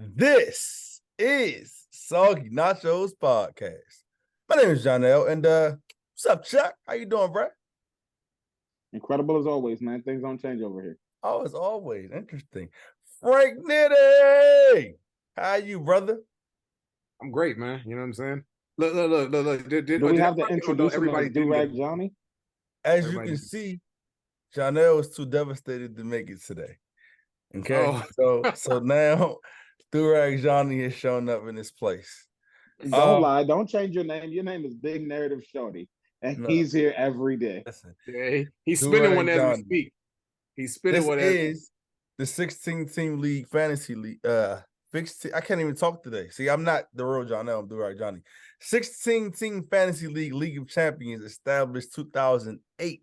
This is Soggy Nachos Podcast. My name is Jonell, and what's up, Chuck? How you doing, bro? Incredible as always, man. Things don't change over here. Oh, as always, interesting. Frank Nitty, how you, brother? I'm great, man. You know what I'm saying? Look. Do we have to introduce him everybody as didn't Do-Rag get Johnny? As you everybody can didn't. see, Jonell was too devastated to make it today. Okay, Oh. so now Durag Johnny has shown up in this place. Don't lie. Don't change your name. Your name is Big Narrative Shorty, and No, he's here every day. listen, Yeah, he's Do-Rag spinning one as we Johnny. speak. He's spinning This one as is the 16-team league fantasy league. I can't even talk today. See, I'm not the real Jonell. I'm Durag Johnny. 16-team fantasy league of champions established 2008.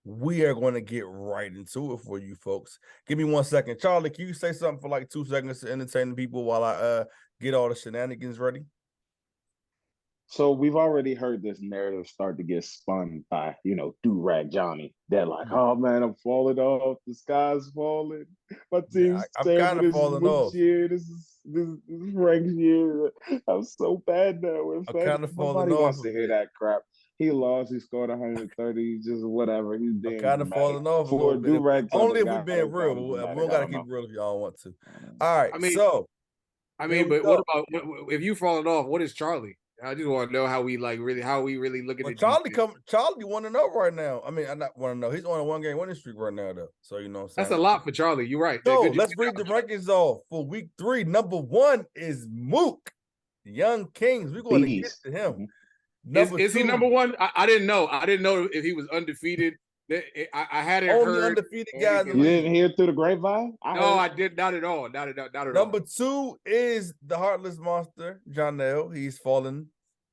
We are going to get right into it for you folks. Give me 1 second. Charlie, can you say something for like 2 seconds to entertain the people while I get all the shenanigans ready? So we've already heard this narrative start to get spun by, Do-Rag Johnny. They're like, oh man, I'm falling off. The sky's falling. My team's I'm terrible. kind of This is falling Mook's off. year. This is Frank's year. I'm so bad now. We're kind of falling Nobody off wants a to hear bit. that crap. He lost. He scored 130. Just whatever. He's I'm being kind of dramatic. falling off a For little bit. Do-Rag Only if guy we're being real. calling We dramatic, don't I got to don't keep know. real if y'all want to. All right. I mean, here we but go. what about if you falling off? What is Charlie? I just want to know how we really look at Well, it. Charlie 1-0 right now. I mean, I'm not 1-0. He's on a 1-game winning streak right now, though. So you know what I'm saying? That's a lot for Charlie. You're right. So let's read the rankings off for week 3. Number 1 is Mook, Young Kings. We're going to get to him. Is he number 1? I didn't know. I didn't know if he was undefeated. I hadn't only heard undefeated guys. You didn't hear through the grapevine? I did not at all. Not at all. Number 2 is the Heartless Monster, Jonell. He's fallen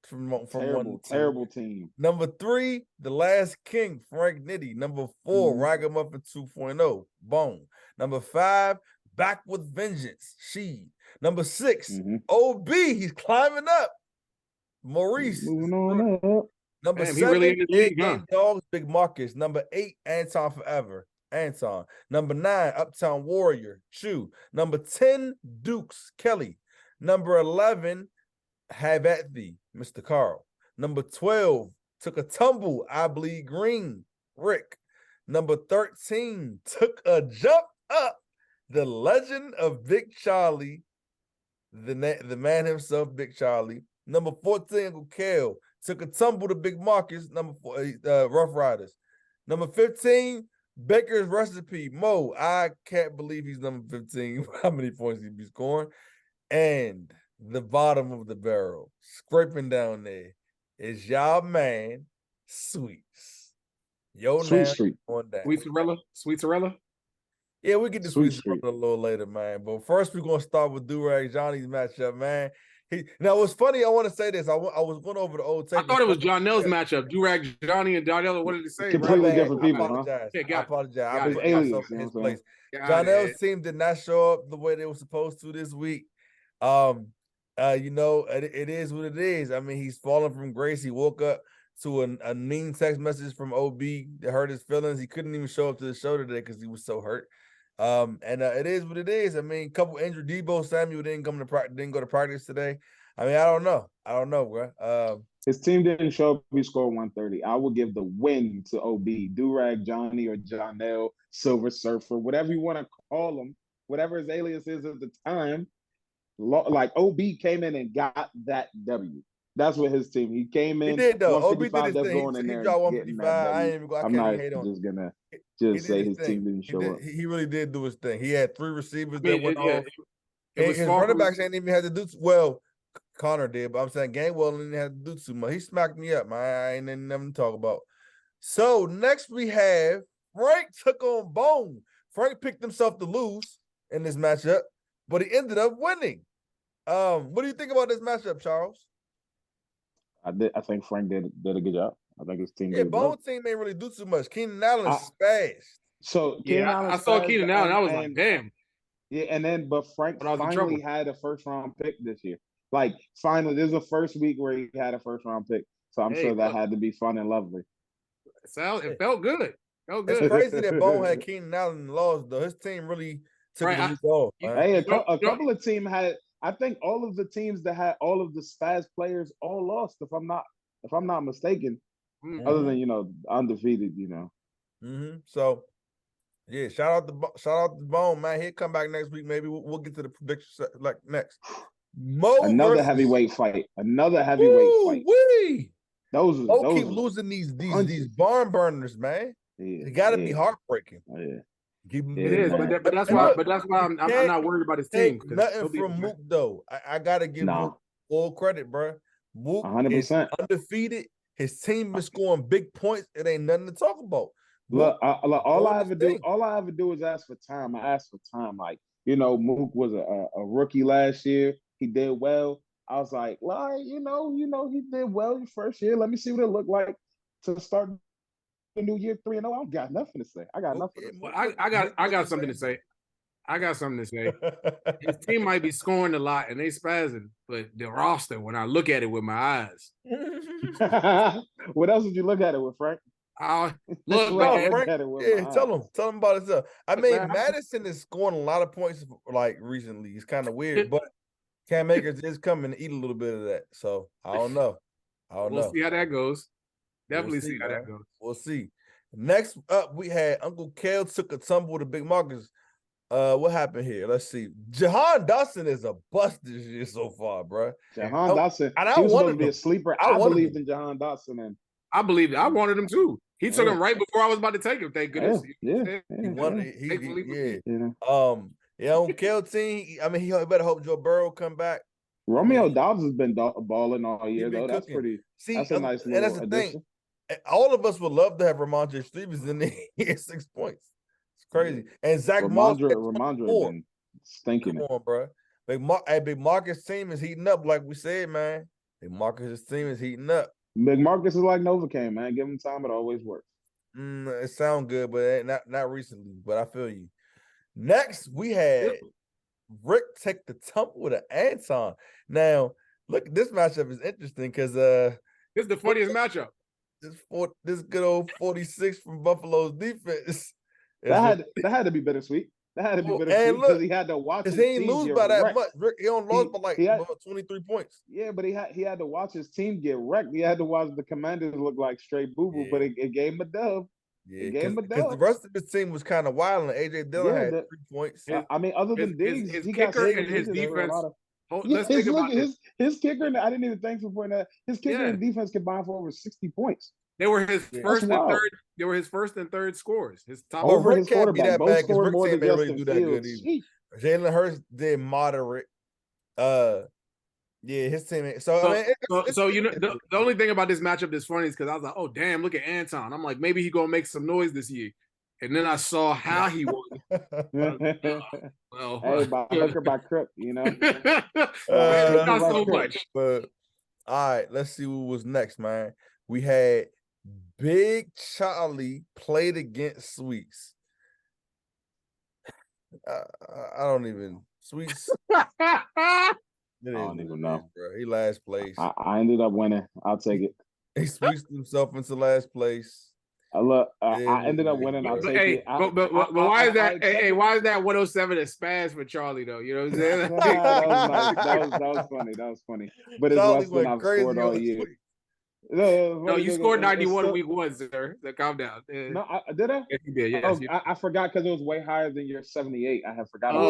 from terrible team. Number 3, the Last King, Frank Nitty. Number 4, Ragamuffin 2.0, Bone. Number 5, Back with Vengeance, She. Number 6, OB, he's climbing up, Maurice. Moving on up. Number 7, really Big Game Dogs, Big Marcus. Number 8, Anton Forever, Anton. Number 9, Uptown Warrior, Chew. Number 10, Dukes, Kelly. Number 11, Have at Thee, Mr. Carl. Number 12, Took a Tumble, I Bleed Green, Rick. Number 13, Took a Jump Up, the Legend of Big Charlie, the man himself, Big Charlie. Number 14, Uncle Kale, Took a Tumble to Big Marcus. Number 4, Rough Riders. Number 15, Baker's Recipe, Mo. I can't believe he's number 15. How many points he be scoring? And the bottom of the barrel, scraping down there, is y'all man, Sweets. Sweet Street. On that. Sweet Sorella? Yeah, we get to Sweet Street a little later, man. But first, we're going to start with Do-Rag Johnny's matchup, man. Now, what's funny, I want to say this. I was going over the old tape. I thought it was Jonell's matchup. Do-Rag Johnny and Jonell. What did he say? Completely different people, I apologize. huh? I apologize. I put aliens, myself in his place. Jonell's team did not show up the way they were supposed to this week. It is what it is. I mean, he's fallen from grace. He woke up to a mean text message from OB that hurt his feelings. He couldn't even show up to the show today because he was so hurt. It is what it is. I mean, a couple injured. Debo Samuel didn't go to practice today. I mean, I don't know, bro. His team didn't show up. He scored 130. I would give the win to OB, Do-Rag Johnny or Jonell, Silver Surfer, whatever you want to call him, whatever his alias is at the time. Like OB came in and got that W. That's what his team. He came in. He did though. OB did his that's thing. going in there. He dropped 155. I'm not his team didn't show up. He really did do his thing. He had 3 receivers that went off. His running backs ain't even had to do well. Connor did, but I'm saying Gainwell didn't have to do too much. He smacked me up, man. I ain't nothing to talk about. So next we have Frank took on Bone. Frank picked himself to lose in this matchup, but he ended up winning. What do you think about this matchup, Charles? I think Frank did a good job. I think his team. Yeah, Bone's team ain't really do too much. Keenan Allen spazzed. So I saw Keenan Allen. I was like, damn. Yeah, but Frank finally had a first-round pick this year. Like, finally, this is the first week where he had a first-round pick. So I'm sure that had to be fun and lovely. It felt good. It's crazy that Bone had Keenan Allen lost, though. His team really took Right, the week off. you- Man. Hey, a Don't- couple of teams had. I think all of the teams that had all of the spaz players all lost. If I'm not mistaken, other than undefeated. So yeah, shout out to Bone, man. He'll come back next week. Maybe we'll get to the predictions like next. Mo Another versus heavyweight fight. Another heavyweight fight. Woo-wee. Those Mo keep are losing these punches. barn burners, man. Yeah, It gotta be heartbreaking. Yeah. Keep Yeah, It is, man. but that's And why. look, But that's why I'm can't not worried about his take team. 'cause nothing he'll be from okay. Mook though. I gotta give Nah. Mook full credit, bro. Mook is 100%. undefeated. His team is scoring big points. It ain't nothing to talk about. Look, all I doing ever do is ask for time. I ask for time. Like, Mook was a rookie last year. He did well. I was like, well, he did well your first year. Let me see what it looked like to start the new year 3-0. I don't got nothing to say. I got nothing to say. Well, I got something to say. I got something to say. His team might be scoring a lot and they spazzing, but the roster, when I look at it with my eyes, What else did you look at it with, Frank? look, Well, man, look at it with Yeah, my tell eyes. him about himself. I Look, mean, man, Madison is scoring a lot of points like recently. It's kind of weird, but Cam Akers is coming to eat a little bit of that. So I don't know. we'll see how that goes. Definitely We'll see how that man. goes. We'll see. Next up, we had Uncle Kale took a tumble to Big Marcus. What happened here? Let's see. Jahan Dawson is a bust this year so far, bro. Jahan Dotson. And I He was supposed wanted to be him. a sleeper. I I wanted believed him. in Jahan Dotson, and I believe it. I wanted him too. He took Yeah. him right before I was about to take him. Thank goodness. He won. Thankfully for me. On Kale team. I mean, he better hope Joe Burrow come back. Romeo Dobbs has been balling all He year, been though. That's cooking. pretty. See, That's a nice and that's little the addition. thing. All of us would love to have Ramondre Stevens in there. He had 6 points. It's crazy. And Zach Moss had Ramondre 24. been stinking Come it. on, bro. Big Marcus' team is heating up, like we said, man. Big Marcus' team is heating up. Big Marcus is like Novocaine, man. Give him time; it always works. It sounds good, but not recently. But I feel you. Next, we had Rick take the tumble with an Anton. Now, look, this matchup is interesting because This is the funniest matchup. this good old 46 from Buffalo's defense. That had to be bittersweet. That had to be bittersweet because he had to watch his he ain't team lose get by that wrecked. much. Rick, he only lost by like 23 points. Yeah, but he had to watch his team get wrecked. He had to watch the Commanders look like straight boo-boo, but it gave him a dub. Yeah, because the rest of his team was kind of wild, and AJ Dillon had 3 points. I mean, other than Diggs, his he kicker got and his defense. Let's think about his kicker. I didn't even thank for pointing that. His kicker and defense combined for over 60 poins. They were his first and third. They were his first and third scores. His top over Rick his can't be quarterback. that Both bad because scored Rick more than team ain't really Justin do that good Fields. either. Jalen Hurts did moderate. Yeah, his team. So I mean, the only thing about this matchup that's funny is because I was like, oh damn, look at Anton. I'm like, maybe he gonna make some noise this year. And then I saw how he won. Well, hey, by hook or by crook, not so much. But all right, let's see what was next, man. We had Big Charlie played against Sweets. I don't even Sweets. I don't even know, bro. He last place. I ended up winning. I'll take it. He squeezed himself into last place. I ended up winning. I'll take it. But why is that? Hey, why is that 107 a spaz for Charlie though? You know what I'm saying? that was funny. That was funny. But it's less than I've scored all year. No, you scored 91 week 1, sir. So calm down. No, did I? Yes, you did. Yes, I forgot because it was way higher than your 78. I have forgotten.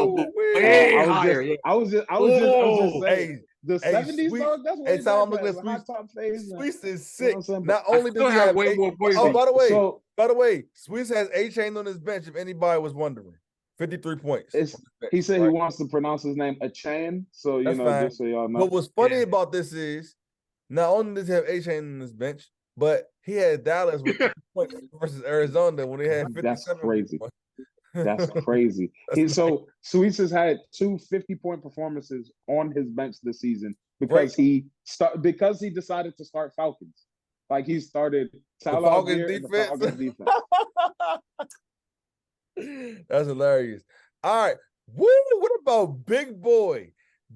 I was just saying. The 70s, dog, that's way better. I'm looking at Sweets is sick. Not only does he have way more points. Oh, by the way, Sweets has A-Chain on his bench, if anybody was wondering. 53 points. He said he wants to pronounce his name A-Chain, so just so y'all know. What was funny about this is not only does he have A-Chain on his bench, but he had Dallas with points versus Arizona when he had 57. That's crazy. That's crazy. So Sweets has had 2 50-point performances on his bench this season because he decided to start Falcons. Like he started Falcons defense. That's hilarious. All right. What about Big Boy?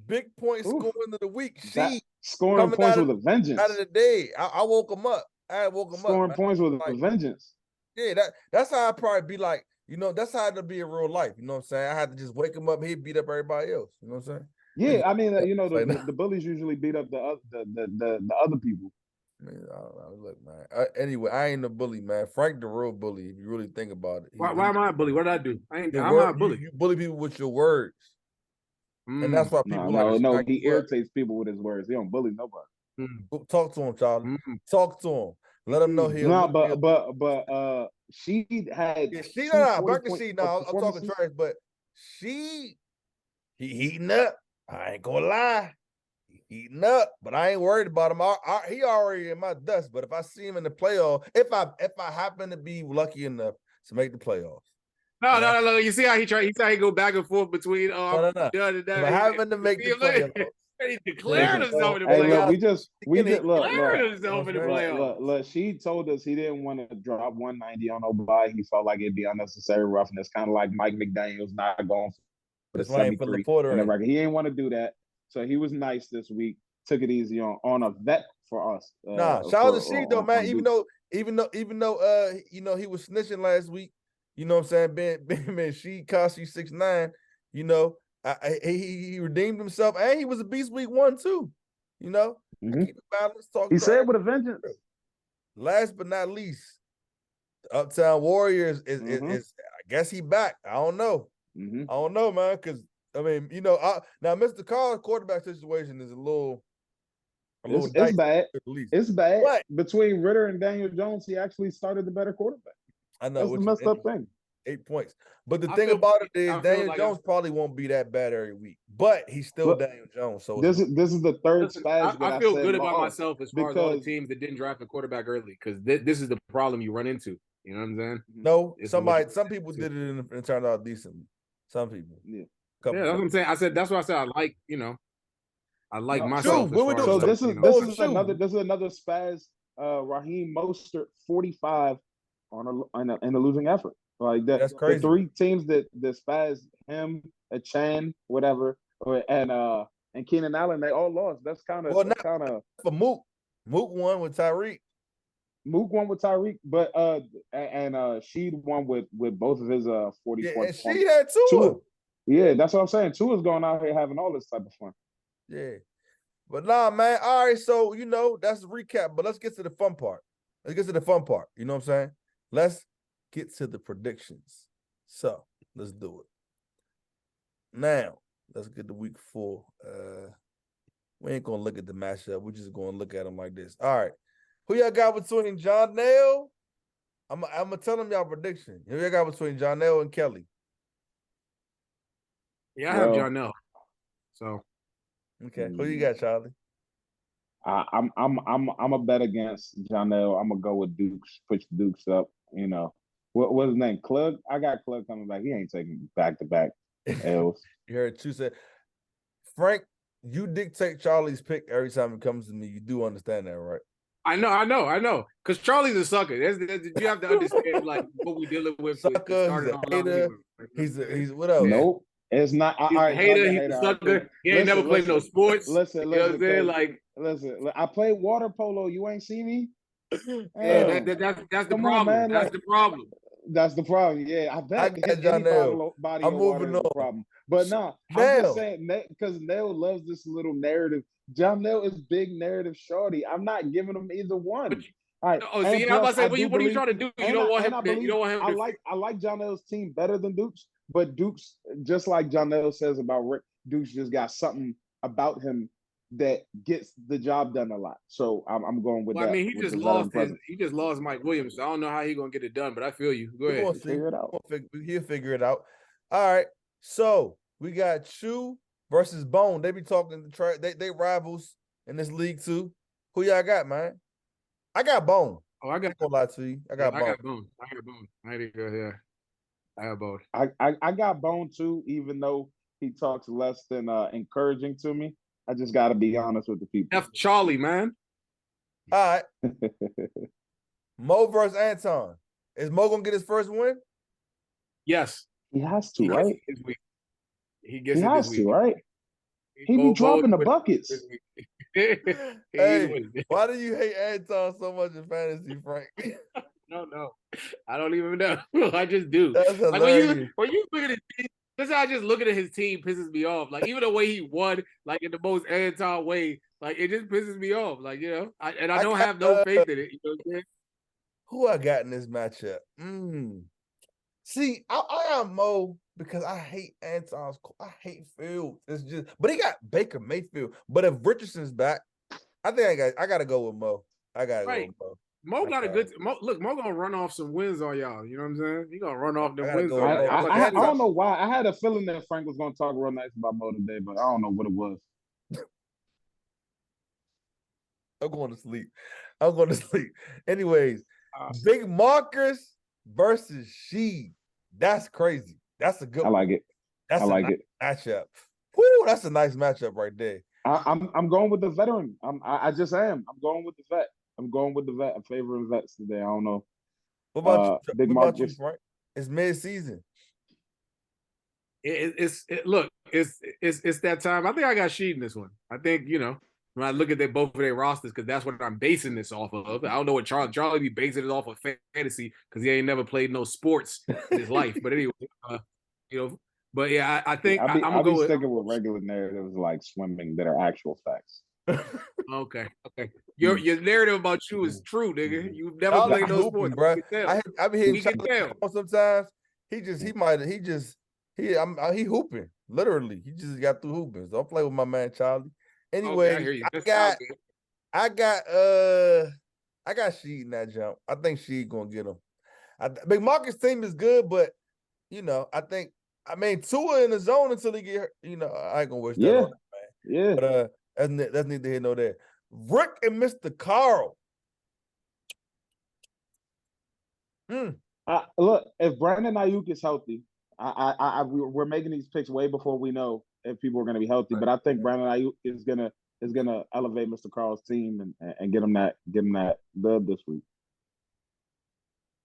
Big point scoring of the week. Scoring points with a vengeance. Out of the day. I woke him up. I woke him scoring points with a vengeance. Yeah, that's how I probably be like, You know, that's how it'll be in real life. You know what I'm saying? I had to just wake him up. He'd beat up everybody else. You know what I'm saying? Yeah, I mean, you know, Like, the bullies usually beat up the other people. man, I don't know. Look, man. Anyway, I ain't a bully, man. Frank the real bully. If you really think about it, Why am I a bully? What did I do? I'm not a bully. You bully people with your words, and that's why people No, like he irritates people with his words. He don't bully nobody. Talk to him, Charlie. Talk to him. Let him know he'll. No, but she had She two nah, 40 Back to point she now. I'm talking performances. trash, but he heating up. I ain't gonna lie. He heating up, but I ain't worried about him. He already in my dust. But if I see him in the playoff, if I happen to be lucky enough to make the playoffs. No. You see how he try? He try to go back and forth between no. If I happen to make the playoffs, he declared himself in the Hey, playoffs. look, we just declared himself in the playoffs. Look, she told us he didn't want to drop 190 on nobody. He felt like it'd be unnecessary roughness, kind of like Mike McDaniel's not going for the 73 in the record. He didn't want to do that, so he was nice this week. Took it easy on a vet for us. Shout out to she though, man. Even though you know he was snitching last week. You know what I'm saying? Ben she cost you 6'9". You know, he redeemed himself, and he was a beast week 1 too. You know, I keep it balanced. He said with a vengeance. Last but not least, the Uptown Warriors is I guess he back. I don't know. I don't know, man, because I mean, you know, now Mr. Carr's quarterback situation is a little it's bad. It's bad. But between Ritter and Daniel Jones, he actually started the better quarterback. I know that's the messed up thing. 8 points. But the thing about it is Daniel Jones probably won't be that bad every week. But he's still Daniel Jones. So this is the third spaz that I feel good about myself as far as all the teams that didn't draft a quarterback early, because this is the problem you run into. You know what I'm saying? No, some people did it and turned out decently. Some people. Yeah. That's what I'm saying. That's why I said I like, you know, I like myself. So this is another spaz. Raheem Mostert 45 in a losing effort. Like that. That's crazy. The three teams that spaz him, Chan, whatever, and Keenan Allen, they all lost. That's kind of for Mook. Mook won with Tyreek. Mook won with Tyreek, but Sheed won with both of his 40 points. And Sheed had Tua. Yeah, that's what I'm saying. Tua's going out here having all this type of fun. Yeah. But nah, man. All right, so you know, that's the recap. But let's get to the fun part. You know what I'm saying? Let's get to the predictions. So let's do it. Now, let's get to week 4. We ain't gonna look at the matchup. We're just gonna look at them like this. All right. Who y'all got between John Nail? I'm gonna tell them y'all prediction. Who y'all got between John Nail and Kelly? Yeah, I have John Nail. So okay. Who you got, Charlie? I'm a bet against Janelle. I'm gonna go with Dukes. Push Dukes up. You know, what's his name? Klug. I got Klug coming back. He ain't taking back-to-back L's. You heard Chu said, Frank, you dictate Charlie's pick every time it comes to me. You do understand that, right? I know. Because Charlie's a sucker. You have to understand like what we dealing with. Sucker. He's a hater. He's what else? Nope. It's not. He's a hater. He's a sucker. He ain't never played no sports. Listen, you know what I'm saying? Like, listen. I played water polo. You ain't see me. Yeah, that's the problem. Man. That's the problem. That's the problem. Yeah, I bet body I'm moving on. The problem. But no, I'm just saying because Nail loves this little narrative. John Nail is big narrative shorty. I'm not giving him either one. All right. Oh, see, I'm about to say, what are you trying to do? You don't want him to. I like John Nail's team better than Duke's, but Duke's, just like John Nail says about Rick, Duke's just got something about him that gets the job done a lot. So I'm going with that. I mean, he just lost Mike Williams. So I don't know how he's gonna get it done, but I feel you. Go ahead. We'll figure it out. He'll figure it out. All right. So we got Chew versus Bone. They be talking the track. They rivals in this league too. Who y'all got, man? I got Bone. Oh, I got. A lot to you. I got Bone. I got Bone. I need to go here. I have Bone. I got Bone too, even though he talks less than encouraging to me. I just got to be honest with the people. F Charlie, man. All right. Mo versus Anton. Is Mo gonna get his first win? Yes. He has to, right? He gets it this week. He has to, right? He be dropping the buckets. Hey, why do you hate Anton so much in fantasy, Frank? don't know. I don't even know. I just do. That's Like hilarious. when you look at his team, that's how I just looking at his team pisses me off. Like even the way he won, like in the most Anton way, like it just pisses me off. Like I I don't got, have no faith in it. You know what I'm saying? who I got in this matchup? See, I got Mo because I hate Anton's. I hate Fields. It's just, but he got Baker Mayfield. But if Richardson's back, I think I got to go with Mo. I gotta go with Mo. Mo got a good look. Mo gonna run off some wins on y'all. You know what I'm saying? He gonna run off them wins on y'all. I don't know why. I had a feeling that Frank was gonna talk real nice about Mo today, but I don't know what it was. I'm going to sleep. Anyways, Big Marcus versus Sheed. That's crazy. That's a good. I like it. That's I like it. Matchup. Whoo, that's a nice matchup right there. I'm going with the veteran. I just am. I'm going with the vet. I'm going with the vet. I'm favoring vets today. I don't know. What about you? Big what Marcus? About you, Frank? It's mid-season. It's that time. I think I got Sheed in this one. I think when I look at both of their rosters, because that's what I'm basing this off of. I don't know what Charlie be basing it off of fantasy because he ain't never played no sports in his life. But anyway, But yeah, I think I'm gonna go sticking with regular narratives like swimming that are actual facts. Okay. Your narrative about you is true, nigga. You've never Charlie played no hooping, sports, bro. I be hearing we can tell. Sometimes he hooping. Literally, he just got through hooping. So I'll play with my man Charlie. Anyway, I hear you. I got Sheed in that jump. I think Sheed gonna get him. Big Marcus' team is good, but I mean Tua in the zone until he get hurt. I ain't gonna wish that on him, man. Yeah. But that's neither here nor there. Rick and Mr. Carl. Look, if Brandon Ayuk is healthy, we're making these picks way before we know if people are going to be healthy. Right. But I think Brandon Ayuk is gonna elevate Mr. Carl's team and get him that dub this week.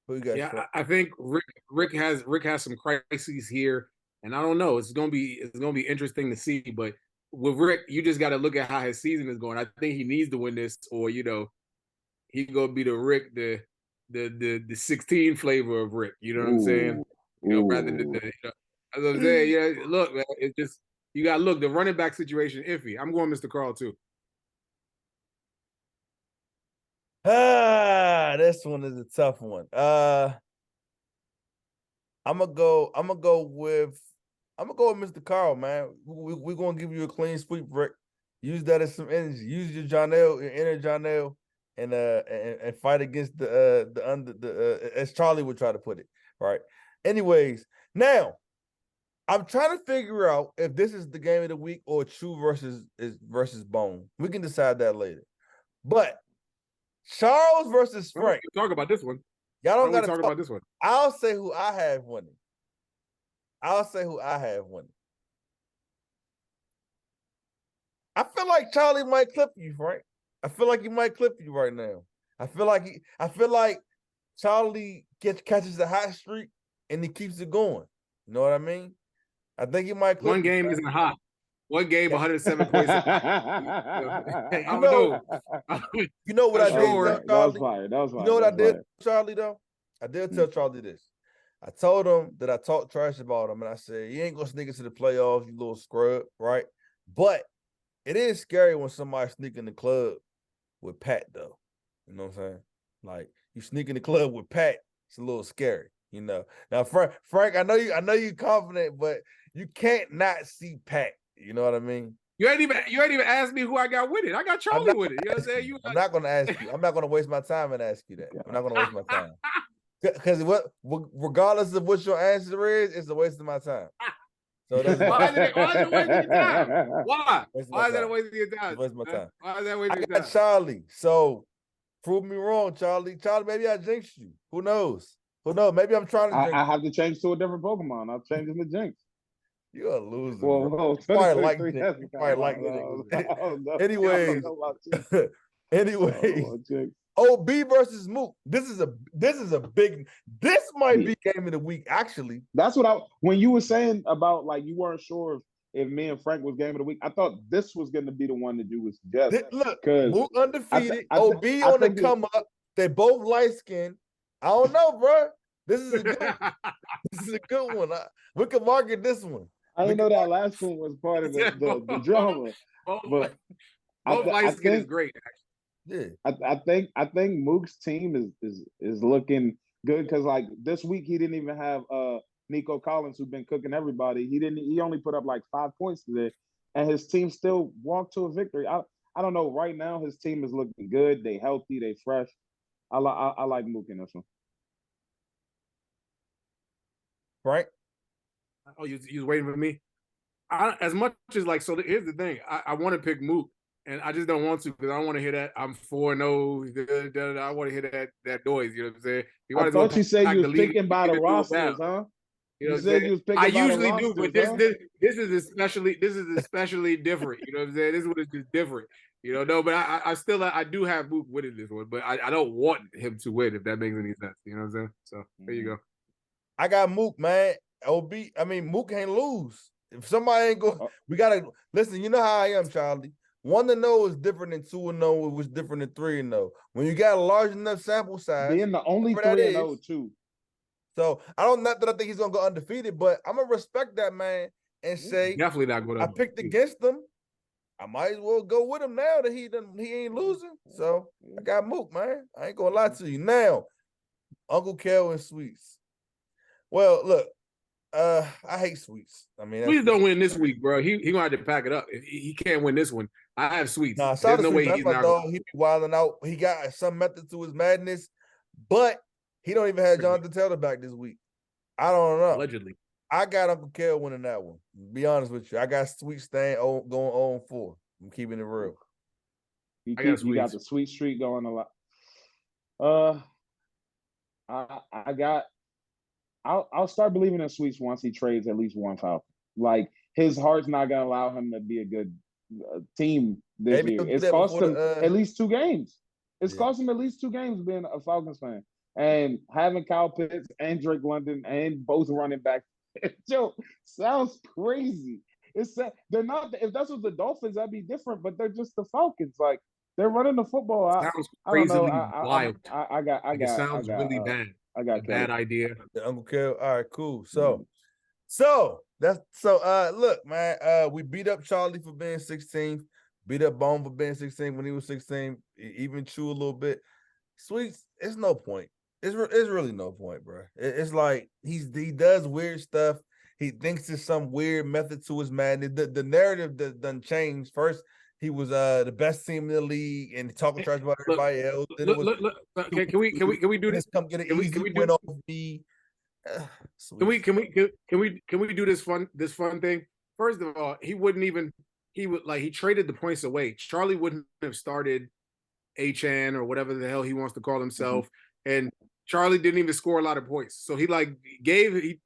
Yeah, I think Rick has some crises here, and I don't know. It's gonna be interesting to see. But with Rick, you just got to look at how his season is going. I think he needs to win this, or he gonna be the Rick, the 16 flavor of Rick. You know what I'm saying? Rather than as I'm saying, yeah. Look, man, it's just you got to look the running back situation iffy. I'm going Mr. Carl too. This one is a tough one. I'm gonna go with Mr. Carl, man. We're gonna give you a clean sweep, Rick. Use that as some energy. Use your inner Jonell, and fight against the as Charlie would try to put it, right? Anyways, now I'm trying to figure out if this is the game of the week or Chew versus Bone. We can decide that later. But Charles versus Frank. Talk about this one. Y'all don't gotta talk about this one. I'll say who I have winning. I feel like Charlie might clip you, Frank. I feel like he might clip you right now. I feel like Charlie catches the hot streak and he keeps it going. You know what I mean? I think he might clip one game isn't hot. One game, 107 points. You know what I did, Charlie? That was fire. You know what I did, Charlie, though? I did tell Charlie this. I told him that I talked trash about him, and I said, you ain't going to sneak into the playoffs, you little scrub, right? But it is scary when somebody sneak in the club with Pat, though. You know what I'm saying? Like, you sneak in the club with Pat, it's a little scary, Now, Frank, I know you confident, but you can't not see Pat. You know what I mean? You ain't even asked me who I got with it. I got Charlie with it. You know what I'm saying? I'm not going to ask you. I'm not going to waste my time and ask you that. I'm not going to waste my time. Because regardless of what your answer is, it's a waste of my time. So why is it wasting your time? Why? Why is that a waste of your time? Waste my time. Why is that wasting your time? I got Charlie. So prove me wrong, Charlie. Charlie, maybe I jinxed you. Who knows? Maybe I'm trying to jinx I have to change to a different Pokemon. I'll change him to Jinx. You're a loser. Well, probably like Jinx. Anyways. OB versus Mook. This might be game of the week, actually. That's what when you were saying about like you weren't sure if me and Frank was game of the week, I thought this was going to be the one that you would suggest. Look, Mook undefeated, OB on the come up. They both light skinned. I don't know, bro. This is a good. This is a good one. We can market this one. I We didn't can know that last one was part of Yeah, the drama, both, but both I light skin is think great. yeah. I think Mook's team is looking good because like this week he didn't even have Nico Collins who's been cooking everybody. He only put up like 5 points today, and his team still walked to a victory. I don't know. Right now his team is looking good. They healthy. They fresh. I like Mook in this one. Frank. Oh, you was waiting for me. As much as like, so here's the thing. I want to pick Mook, and I just don't want to because I don't want to hear that I'm 4-0. I want to hear that noise. You know what I'm saying? You I might as well thought you said pack you the was league picking by the and do it now. rosters, huh? You know You what I'm said saying? you was I picking by the usually do, but rosters, huh? this is especially different. You know what I'm saying? This one is just different. You know, no, but I still I do have Mook winning this one, but I don't want him to win if that makes any sense. You know what I'm saying? So there you go. I got Mook, man. Mook can't lose. If somebody ain't go, Oh. we gotta listen. You know how I am, Charlie. 1-0 is different than 2-0, which is different than 3-0. When you got a large enough sample size, Being the only whatever that 3-0 is. too. So I don't not that I think he's gonna go undefeated, but I'm gonna respect that man and say Definitely not going to. I picked against him. I might as well go with him now that he ain't losing. So I got Mook, man. I ain't gonna lie to you. Now, Uncle Kel and Sweets. Well, look, I hate Sweets. I mean, Sweets don't win this week, bro. He gonna have to pack it up. If he can't win this one. I have Sweets. nah, shout out There's to no Sweets. way That's he's my not. dog. He be wilding out. He got some method to his madness, but he don't even have Jonathan Taylor back this week. I don't know. Allegedly. I got Uncle Kel winning that one. Be honest with you. I got Sweet staying going 0-4. I'm keeping it real. You got the sweet streak going a lot. I'll start believing in Sweets once he trades at least one Falcon. Like his heart's not gonna allow him to be a good team this Maybe year. he'll do It's that cost before him the at least 2 games. It's yeah. cost him at least 2 games being a Falcons fan. And having Kyle Pitts and Drake London and both running backs, Joe, sounds crazy. They're not. If that's what the Dolphins, that'd be different. But they're just the Falcons. Like they're running the football. Sounds I don't know. crazily wild. I got It sounds really bad. I got A bad Kelly. idea. Uncle Kel. All right, cool. So look, man, we beat up Charlie for being 16th, beat up Bone for being 16 when he was 16, even Chew a little bit. Sweets, it's no point. It's really no point, bro. It's like he does weird stuff. He thinks there's some weird method to his madness. The narrative done changed. First, he was the best team in the league and talking trash about everybody else. Then it was Can we do this? Come get an easy we win do? off me. Can we do this fun thing? First of all, he traded the points away. Charlie wouldn't have started HN or whatever the hell he wants to call himself, and Charlie didn't even score a lot of points. So he actually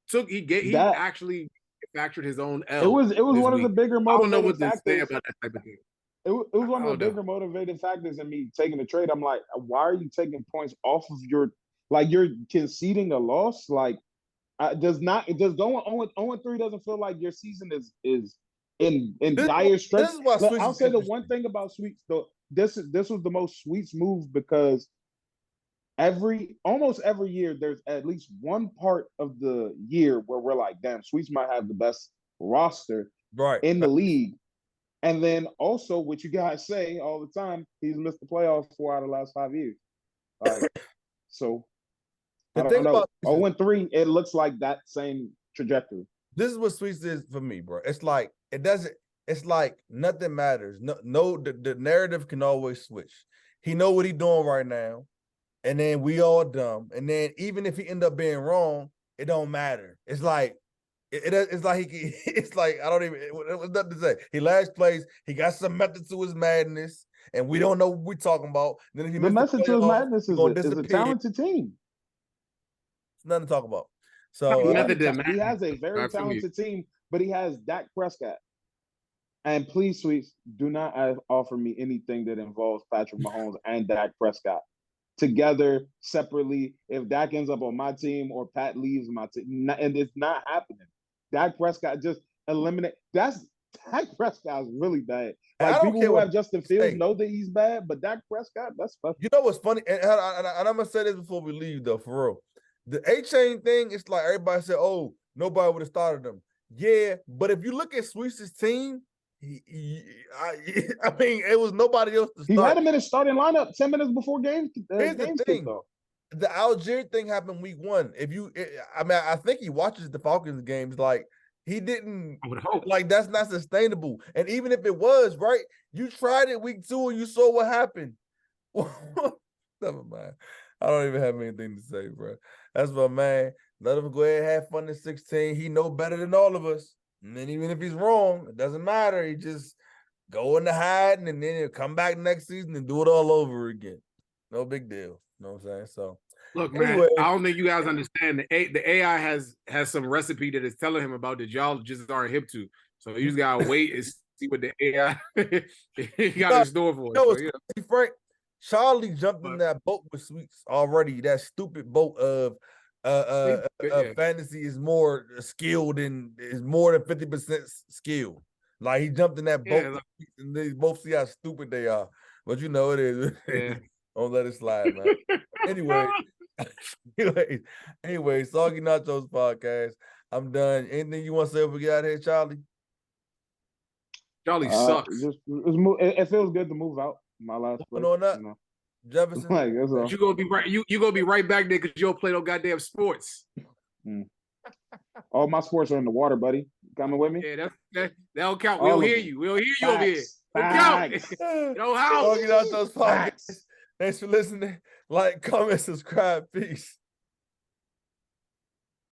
factored his own L. It was one of the bigger motivating I don't know what factors. to say about that type of thing. It was one of the bigger motivating factors in me taking the trade. I'm like, why are you taking points off of you're conceding a loss? Like, going 0-3 doesn't feel like your season is in dire stress. I'll say the one thing about Sweets though, this was the most Sweets move because almost every year there's at least one part of the year where we're like, damn, Sweets might have the best roster in the league. And then also, what you guys say all the time, he's missed the playoffs 4 out of the last 5 years. So I don't know. 0-3, it looks like that same trajectory. This is what Sweets is for me, bro. It's like it's like nothing matters. The narrative can always switch. He know what he's doing right now, and then we all dumb. And then even if he end up being wrong, it don't matter. It's like it's like it's like I don't even what's nothing to say. He last place, he got some method to his madness, and we don't know what we're talking about. Then if he the method to his madness is a talented team. It's nothing to talk about. So he has a very talented team, but he has Dak Prescott. And please, Sweets, do not offer me anything that involves Patrick Mahomes and Dak Prescott together separately. If Dak ends up on my team or Pat leaves my team, and it's not happening. Dak Prescott just eliminate. Dak Prescott's really bad. And I Like, don't people care who what have Justin people Fields say. know that he's bad, but Dak Prescott, that's special. You know what's funny? And I'm gonna say this before we leave, though, for real. The A-Chain thing, it's like everybody said, "Oh, nobody would have started him." Yeah, but if you look at Sweets' team, I mean, it was nobody else to He had start. him in his starting lineup 10 minutes before games Here's the kicked thing: off. the Algier thing happened week 1. I mean, I think he watches the Falcons games. Like, he didn't. I would hope. Like, that's not sustainable. And even if it was, right, you tried it week 2 and you saw what happened. Never mind. I don't even have anything to say, bro. That's my man. Let him go ahead and have fun at 16. He know better than all of us. And then even if he's wrong, it doesn't matter. He just go into hiding and then he'll come back next season and do it all over again. No big deal. You know what I'm saying? So look, man, anyway, I don't think you guys understand. The AI has some recipe that is telling him about that y'all just aren't hip to. So you just gotta wait and see what the AI got in store for us. So, yeah. Frank, Charlie jumped in that boat with Sweets already. That stupid boat of fantasy is more skilled and is more than 50% skill. Like, he jumped in that boat, and they both see how stupid they are. But you know it is. Yeah. Don't let it slide, man. Anyway, Soggy Nachos podcast. I'm done. Anything you want to say before we get out of here, Charlie? Charlie sucks. It feels good to move out. My last place, on up, you know. Jefferson. Like, that's all. You gonna be right. You gonna be right back there because you don't play no goddamn sports. All my sports are in the water, buddy. Coming with me? Yeah, that don't count. We don't hear you. We don't hear you over here. Don't count. Soggy Nachos podcast. Thanks for listening. Like, comment, subscribe. Peace.